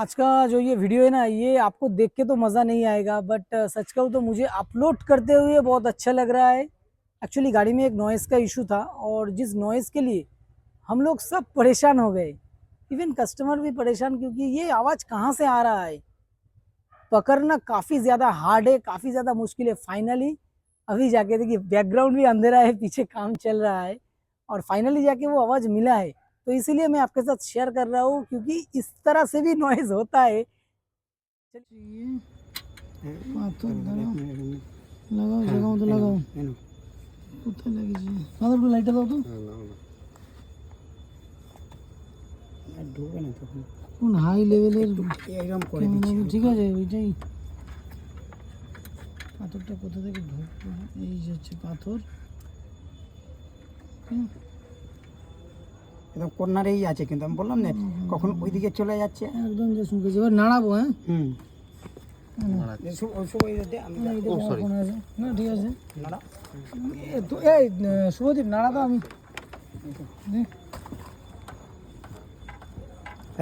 आज का जो ये वीडियो है ना, ये आपको देख के तो मज़ा नहीं आएगा, बट सच कहूँ तो मुझे अपलोड करते हुए बहुत अच्छा लग रहा है। एक्चुअली गाड़ी में एक नॉइज़ का इशू था, और जिस नॉइज़ के लिए हम लोग सब परेशान हो गए, इवन कस्टमर भी परेशान, क्योंकि ये आवाज़ कहाँ से आ रहा है, पकड़ना काफ़ी ज़्यादा हार्ड है, काफ़ी ज़्यादा मुश्किल है। फाइनली अभी जाके देखिए, बैकग्राउंड भी अंधेरा है, पीछे काम चल रहा है, और फाइनली जाके वो आवाज़ मिला है। तो इसीलिए मैं आपके साथ शेयर कर रहा हूँ, क्योंकि इस तरह से भी नॉइज़ होता है। चलिए, पाथर लगाओ, लगाओ जगाओ तो लगाओ, কোথায় লাগিয়েছি দাদা, একটু লাইটটা দাও তো। ঢোকে না তখন, কোন হাই লেভেলের এরকম করে দিচ্ছি, ঠিক আছে ওইটাই। পাথরটা কোথা থেকে ঢুকবে, এই যে হচ্ছে পাথর, একদম কর্নারেই আছে, কিন্তু আমি বললাম না কখন ওইদিকে চলে যাচ্ছে। একদম যে শুনতেছি, এবার নাড়াবো। হ্যাঁ না ঠিক আছে, এই শুভদীপ নাড়া তো আমি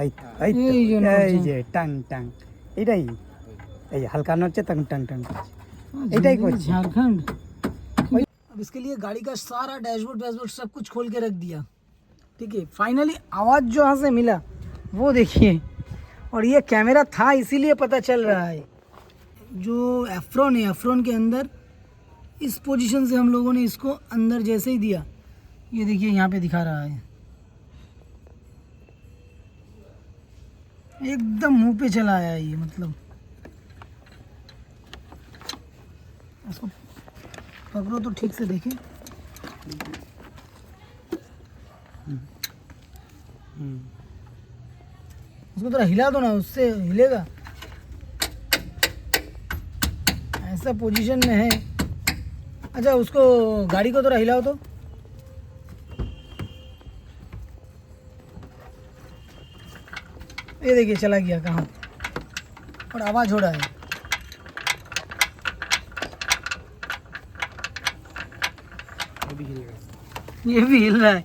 এই যে টাং টাং, এটাই এই হালকা নড়ছে, টাং টাং টাং করছে, এটাই করছে झारखंड। अब इसके लिए गाड़ी का सारा डैशबोर्ड सब कुछ खोल के रख दिया। ठीक है, फाइनली आवाज़ जो यहाँ से मिला वो देखिए, और ये कैमरा था इसीलिए पता चल रहा है। जो एफ्रॉन है, एफ्रॉन के अंदर इस पोजीशन से हम लोगों ने इसको अंदर जैसे ही दिया, ये देखिए यहाँ पे दिखा रहा है, एकदम मुंह पे चला आया ये, मतलब इसको पकड़ो तो ठीक से देखें। उसको थोड़ा हिला दो ना, उससे हिलेगा। ऐसा पोजीशन में है। अच्छा, उसको गाड़ी को थोड़ा हिलाओ तो। ये देखिए चला गया कहाँ, और आवाज़ हो रहा है। ये भी हिल रहा है।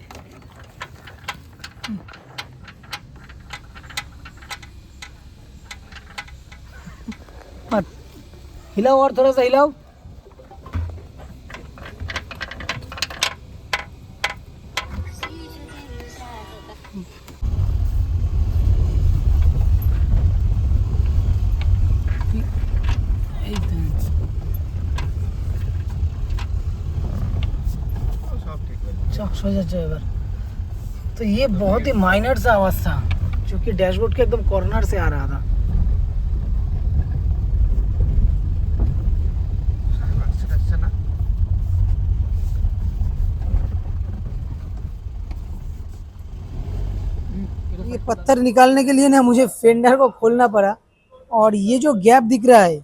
हिलाओ, और थोड़ा सा हिलाओ। तो ये बहुत ही माइनर सा आवाज था, जो कि डैशबोर्ड के एकदम कॉर्नर से आ रहा था। ये पत्थर निकालने के लिए ना मुझे फेंडर को खोलना पड़ा, और ये जो गैप दिख रहा है,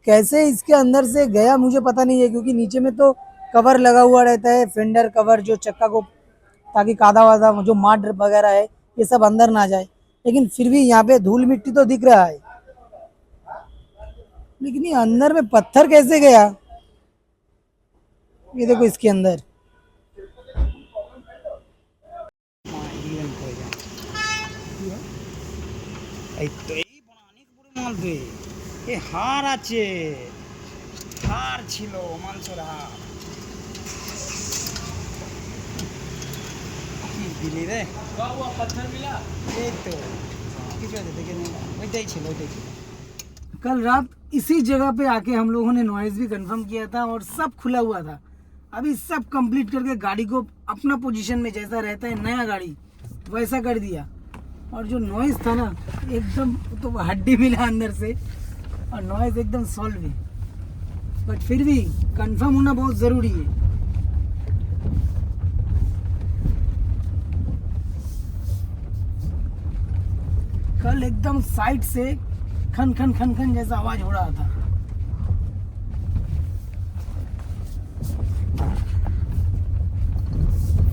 कैसे इसके अंदर से गया मुझे पता नहीं है, क्योंकि नीचे में तो कवर लगा हुआ रहता है, फेंडर कवर, जो चक्का को, ताकि कादा वादा जो माड वगैरह है ये सब अंदर ना जाए। लेकिन फिर भी यहाँ पे धूल मिट्टी तो दिख रहा है, लेकिन ये अंदर में पत्थर कैसे गया, ये देखो इसके अंदर। এই তো এই অনেক বড় মাল রে, এ হাড় আছে, হাড় ছিল, মাংসের হাড়। কি দিলি রে বাবু, পাথর মিলা, এই তো কিছু আছে দেখে নে, ওইটাই ছিল, ওইটাই ছিল। कल रात इसी जगह पे आके हम लोगों ने नॉइज़ भी कंफर्म किया था, और सब खुला हुआ था। अभी सब कंप्लीट करके गाड़ी को अपना पोजीशन में जैसा रहता है नया गाड़ी, वैसा कर दिया। और जो नॉइज़ था ना, एकदम तो हड्डी मिला अंदर से, और नॉइज़ एकदम सॉल्व है। बट फिर भी कंफर्म होना बहुत ज़रूरी है। कल एकदम साइड से खन खन खन खन जैसा आवाज हो रहा था।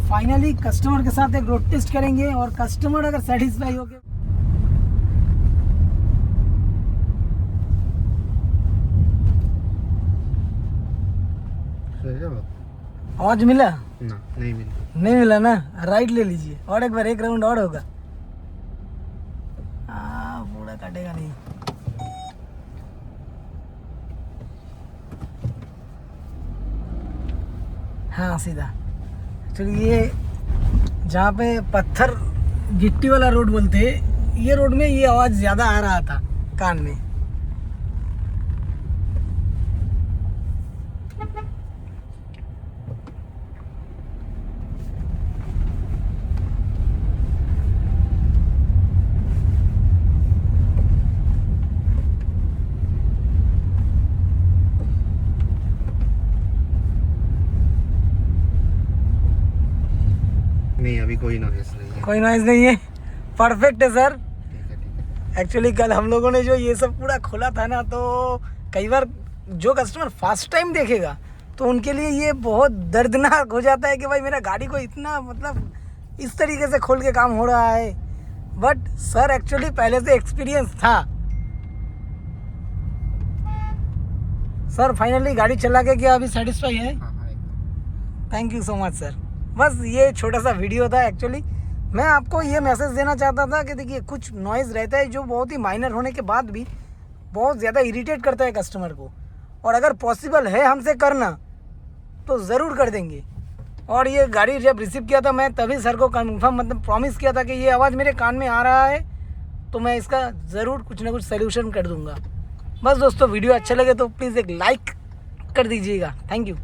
फाइनली कस्टमर के साथ एक रोड टेस्ट करेंगे, और कस्टमर अगर सेटिस्फाई हो गए, आवाज मिला না, नहीं मिला। नहीं मिला ना, राइट ले लीजिए, और एक बार एक राउंड और होगा। पूरा कटेगा नहीं। हाँ सीधा। एक्चुअली ये जहाँ पे पत्थर गिट्टी वाला रोड बोलते हैं, ये रोड में ये आवाज़ ज़्यादा आ रहा था कान में। नहीं अभी कोई नॉइस नहीं है। कोई नॉइज़ नहीं है, परफेक्ट है सर। ठीक है ठीक है। एक्चुअली कल हम लोगों ने जो ये सब पूरा खोला था ना, तो कई बार जो कस्टमर फर्स्ट टाइम देखेगा तो उनके लिए ये बहुत दर्दनाक हो जाता है कि भाई मेरा गाड़ी को इतना मतलब इस तरीके से खोल के काम हो रहा है। बट सर एक्चुअली पहले से एक्सपीरियंस था। सर फाइनली गाड़ी चला के क्या अभी सेटिस्फाई है? हाँ हाँ एकदम। Thank you so much sir. बस ये छोटा सा वीडियो था। एक्चुअली मैं आपको ये मैसेज देना चाहता था कि देखिए कुछ नॉइज़ रहता है जो बहुत ही माइनर होने के बाद भी बहुत ज़्यादा इरिटेट करता है कस्टमर को, और अगर पॉसिबल है हमसे करना तो ज़रूर कर देंगे। और ये गाड़ी जब रिसीव किया था मैं तभी सर को कंफर्म मतलब प्रॉमिस किया था कि ये आवाज़ मेरे कान में आ रहा है तो मैं इसका ज़रूर कुछ ना कुछ सल्यूशन कर दूँगा। बस दोस्तों वीडियो अच्छा लगे तो प्लीज़ एक लाइक कर दीजिएगा। Thank you.